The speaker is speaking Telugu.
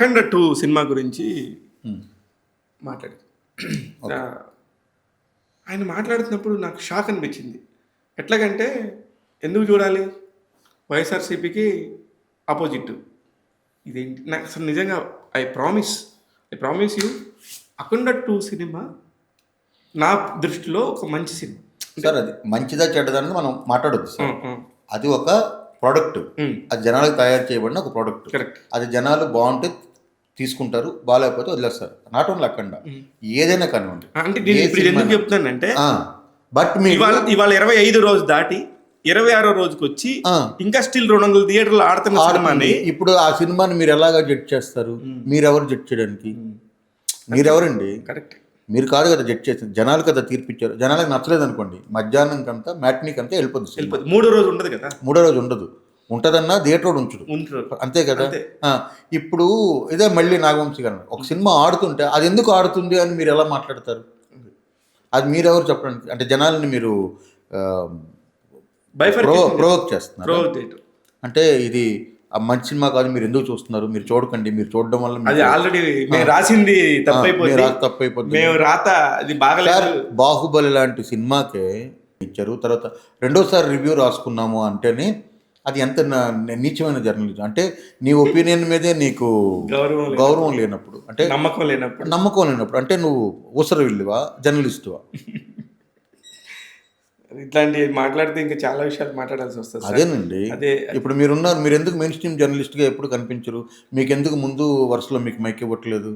అఖండ 2 సినిమా గురించి మాట్లాడారు. ఆయన మాట్లాడుతున్నప్పుడు నాకు షాక్ అనిపించింది. ఎట్లాగంటే ఎందుకు చూడాలి, వైఎస్ఆర్సీపీకి ఆపోజిట్ ఇదేంటి నాకు అసలు నిజంగా I promise you Akhanda 2 cinema నా దృష్టిలో ఒక మంచి సినిమా సార్. అది మంచిదా చెడ్డదని మనం మాట్లాడొద్దు సార్. అది ఒక ప్రోడక్ట్, అది జనాలకు తయారు చేయబడిన ఒక ప్రోడక్ట్. కరెక్ట్. అది జనాలు బాగుంటే తీసుకుంటారు, బాగాలేకపోతే వదిలేస్తారు. నాట్ ఓన్లీ అఖండ, ఏదైనా కానివ్వండి. అంటే నేను ఇప్పుడు ఎందుకు చెప్తున్నానంటే బట్ ఇవాళ 25 రోజు దాటి 26వ రోజుకి వచ్చి ఇంకా స్టిల్ 200 థియేటర్లు ఆడుతున్న సినిమాని ఇప్పుడు ఆ సినిమాని మీరు ఎలాగా జడ్జ్ చేస్తారు? మీరెవరు జడ్జ్ చేయడానికి? మీరెవరండి? కరెక్ట్. మీరు కాదు కదా జడ్జ్ చేసింది, జనాలు కదా తీర్పిచ్చారు. జనాలకు నచ్చలేదు అనుకోండి, మధ్యాహ్నం కంతా మ్యాట్నీకి అంతా వెళ్ళిపోద్ది. మూడో రోజు ఉండదు కదా. మూడో రోజు ఉండదు, ఉంటుందన్నా థియేటర్ ఉంచుడు, అంతే కదా. ఇప్పుడు ఇదే మళ్ళీ నాగవంశీ గారు ఒక సినిమా ఆడుతుంటే అది ఎందుకు ఆడుతుంది అని మీరు ఎలా మాట్లాడతారు? అది మీరెవరు చెప్పడానికి? అంటే జనాలని మీరు ప్రొవోక్ చేస్తున్నారు. అంటే ఇది మంచి సినిమా కాదు, మీరు ఎందుకు చూస్తున్నారు, మీరు చూడకండి, మీరు చూడడం వల్ల అది ఆల్రెడీ రాసింది తప్పైపోతుంది, మేము రాత అది బాగలేదు. బాహుబలి లాంటి సినిమాకే ఇచ్చారు, తర్వాత రెండోసారి రివ్యూ రాసుకున్నాము అంటేనే అది ఎంత నీచమైన జర్నలిజం. అంటే నీ ఒపీనియన్ మీదే నీకు గౌరవం లేనప్పుడు, అంటే నమ్మకం లేనప్పుడు అంటే నువ్వు ఊసర వెళ్ళివా, జర్నలిస్టువా? ఇట్లాంటి మాట్లాడితే ఇంకా చాలా విషయాలు మాట్లాడాల్సి వస్తుంది. అదేనండి. అదే ఇప్పుడు మీరున్నారు, మీరు ఎందుకు మెయిన్ స్ట్రీమ్ జర్నలిస్ట్గా ఎప్పుడు కనిపించరు? మీకు ఎందుకు ముందు వరుసలో మీకు మైక్ ఇవ్వట్లేదు?